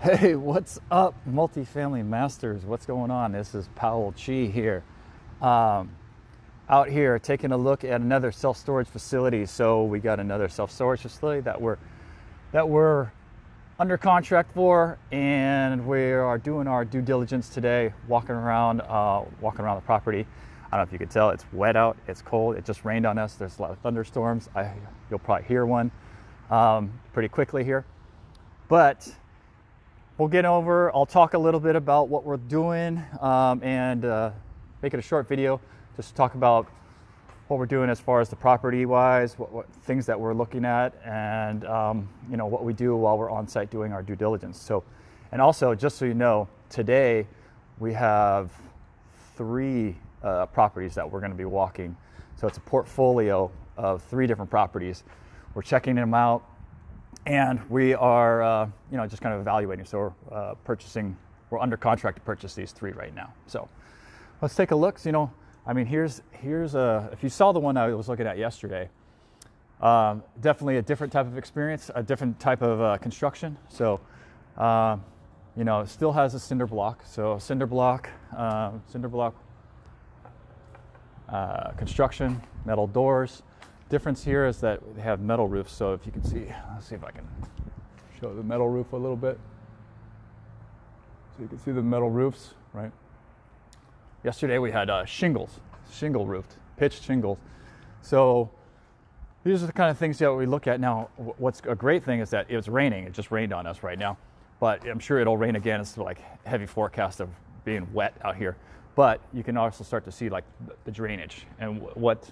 Hey, what's up, multifamily masters? What's going on? This is Powell Chi here. Um, Out here taking a look at another self-storage facility. So we got another self-storage facility that we're under contract for, and we are doing our due diligence today, walking around the property. I don't know if you can tell, it's wet out, it's cold, it just rained on us. There's a lot of thunderstorms. You'll probably hear one pretty quickly here, but I'll talk a little bit about what we're doing and make it a short video, just to talk about what we're doing as far as the property wise, what things that we're looking at, and what we do while we're on site doing our due diligence. So, and also, just so you know, today we have 3 properties that we're going to be walking. So it's a portfolio of 3 different properties. We're checking them out, and we are just kind of evaluating. So we're under contract to purchase these 3 right now. So let's take a look. So, here's if you saw the one I was looking at yesterday, definitely a different type of experience, a different type of construction. So it still has a cinder block. So cinder block construction, metal doors. Difference here is that they have metal roofs. So if you can see, let's see if I can show the metal roof a little bit. So you can see the metal roofs, right? Yesterday we had shingle roofed, pitched shingles. So these are the kind of things that we look at. Now, what's a great thing is that it's raining. It just rained on us right now, but I'm sure it'll rain again. It's like heavy forecast of being wet out here. But you can also start to see like the drainage and what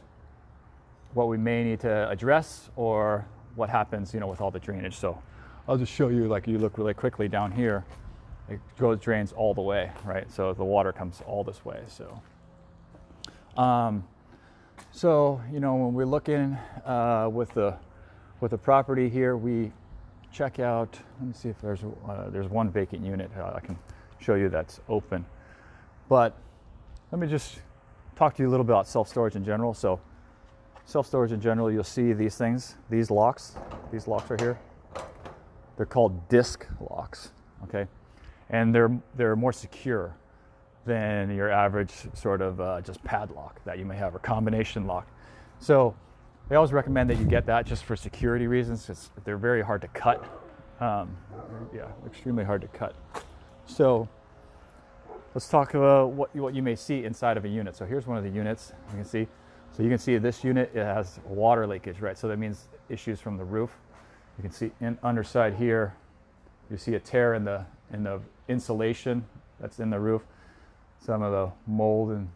we may need to address, or what happens, with all the drainage. So I'll just show you, like, you look really quickly down here, it drains all the way, right? So the water comes all this way. So, when we're looking with the property here, we check out. Let me see if there's one vacant unit I can show you that's open. But let me just talk to you a little bit about self-storage in general. So self-storage in general, you'll see these things, these locks right here. They're called disc locks, okay? And they're more secure than your average sort of just padlock that you may have, or combination lock. So they always recommend that you get that just for security reasons. They're very hard to cut. Extremely hard to cut. So let's talk about what you may see inside of a unit. So here's one of the units you can see. So you can see this unit, it has water leakage, right? So that means issues from the roof. You can see underside here, you see a tear in the insulation that's in the roof. Some of the mold and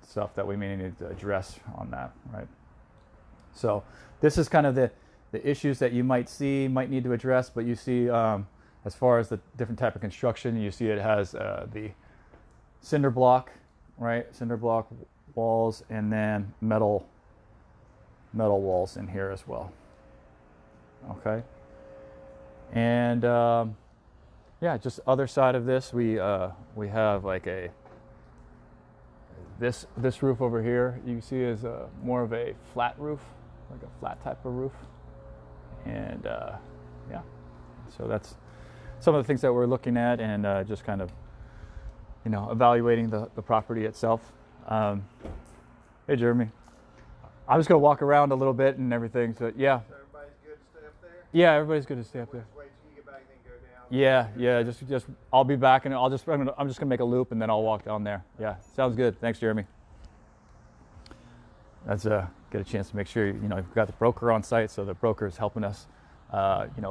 stuff that we may need to address on that, right? So this is kind of the issues that you might need to address, but you see as far as the different type of construction, you see it has the cinder block, right? Cinder block walls, and then metal walls in here as well. Okay. And just other side of this, we have like this roof over here. You can see is more of a flat roof, like a flat type of roof. And so that's some of the things that we're looking at, and just kind of evaluating the property itself. Hey Jeremy, I'm just gonna walk around a little bit and everything. So yeah. So everybody's good to stay up there? Yeah, everybody's good to stay up there. Just wait till you get back and then go down. Yeah. Just I'll be back, and I'm just gonna make a loop, and then I'll walk down there. Yeah, sounds good. Thanks, Jeremy. That's get a chance to make sure you've got the broker on site, so the broker is helping us, helping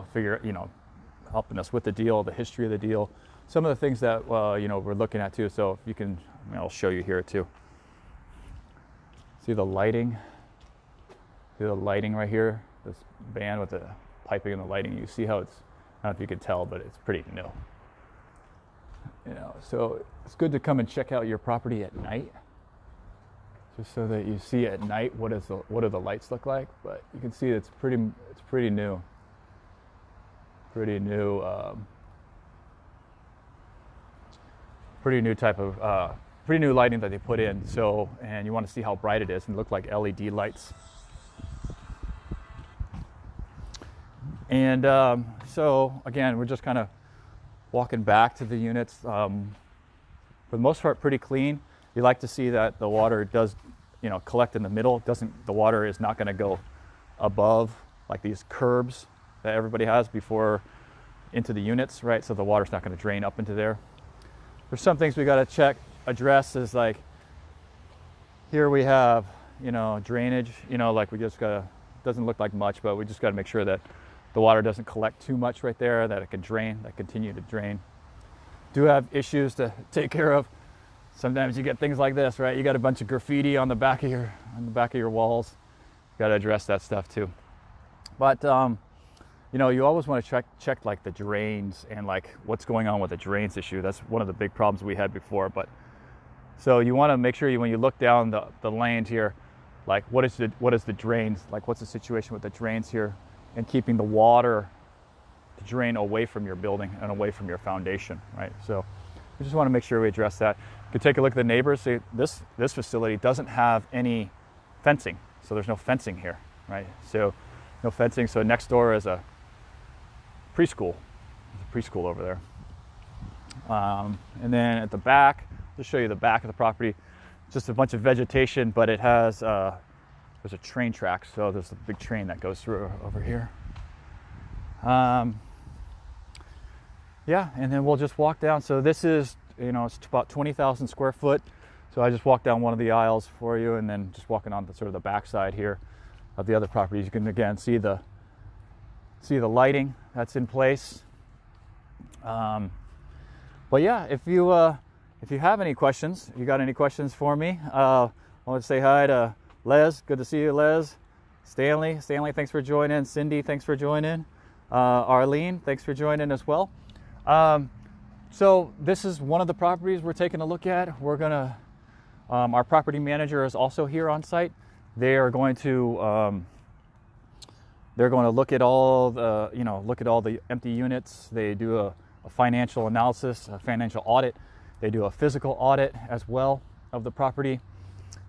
us with the deal, the history of the deal, some of the things that we're looking at too. So if you can, I'll show you here too. See the lighting? See the lighting right here? This band with the piping and the lighting. You see how it's, I don't know if you can tell, but it's pretty new. So it's good to come and check out your property at night, just so that you see at night what do the lights look like. But you can see it's pretty new. Pretty new type of pretty new lighting that they put in. So, and you want to see how bright it is, and look like LED lights. And so again, we're just kind of walking back to the units, for the most part pretty clean. You like to see that the water does, collect in the middle. The water is not going to go above like these curbs that everybody has before into the units, right? So the water's not going to drain up into there. There's some things we got to address is like here we have, drainage, like we just gotta, doesn't look like much, but we just got to make sure that the water doesn't collect too much right there, that it can drain, that continue to drain. Do have issues to take care of. Sometimes you get things like this, right? You got a bunch of graffiti on the back of your walls. You got to address that stuff too. But you always want to check like the drains and like what's going on with the drains issue. That's one of the big problems we had before. But so you want to make sure when you look down the land here, like what is the drains, like what's the situation with the drains here, and keeping the water to drain away from your building and away from your foundation, right? So we just want to make sure we address that. You can take a look at the neighbors. See, this facility doesn't have any fencing, so there's no fencing here, right? So no fencing. So next door is a preschool. There's a preschool over there. And then at the back, just show you the back of the property. Just a bunch of vegetation, but it has there's a train track, so there's a big train that goes through over here. Yeah, and then we'll just walk down. So this is, it's about 20,000 square foot. So I just walked down one of the aisles for you, and then just walking on the sort of the back side here of the other properties. You can again see the lighting that's in place. But yeah, if you have any questions, you got any questions for me, I want to say hi to Les. Good to see you, Les. Stanley, thanks for joining. Cindy, thanks for joining. Arlene, thanks for joining as well. So this is one of the properties we're taking a look at. We're gonna, our property manager is also here on site. They are going to, look at all the empty units. They do a financial analysis, a financial audit. They do a physical audit as well of the property.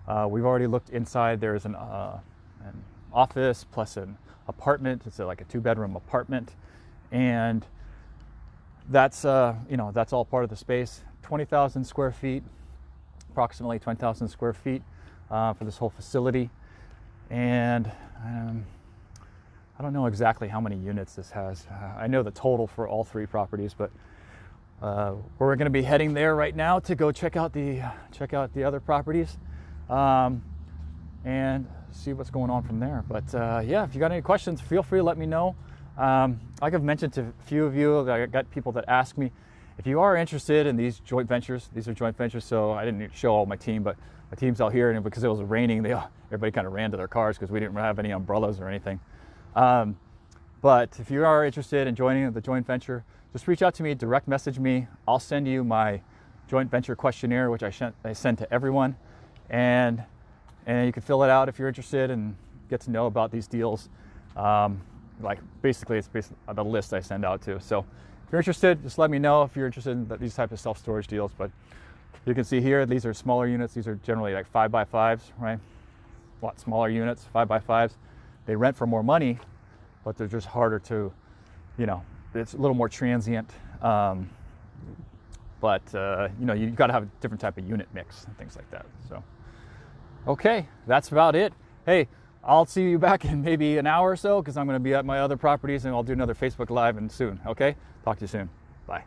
We've already looked inside. There's an office plus an apartment. It's like a 2-bedroom apartment, and that's that's all part of the space. 20,000 square feet, approximately 20,000 square feet for this whole facility. And I don't know exactly how many units this has. I know the total for all 3 properties, but we're going to be heading there right now to go check out the other properties and see what's going on from there. But yeah, if you got any questions, feel free to let me know. Like I've mentioned to a few of you, I got people that ask me if you are interested in these joint ventures. These are joint ventures, so I didn't show all my team, but my team's out here, and because it was raining, everybody kind of ran to their cars because we didn't have any umbrellas or anything. But if you are interested in joining the joint venture, just reach out to me, direct message me. I'll send you my joint venture questionnaire, which I send to everyone, and you can fill it out if you're interested and get to know about these deals. Like basically, it's the list I send out to. So if you're interested, just let me know if you're interested in these types of self-storage deals. But you can see here, these are smaller units. These are generally like 5x5s, right? A lot smaller units, 5x5s. They rent for more money, but they're just harder to, it's a little more transient. But you've got to have a different type of unit mix and things like that. So, okay, that's about it. Hey, I'll see you back in maybe an hour or so because I'm going to be at my other properties, and I'll do another Facebook Live soon. Okay, talk to you soon. Bye.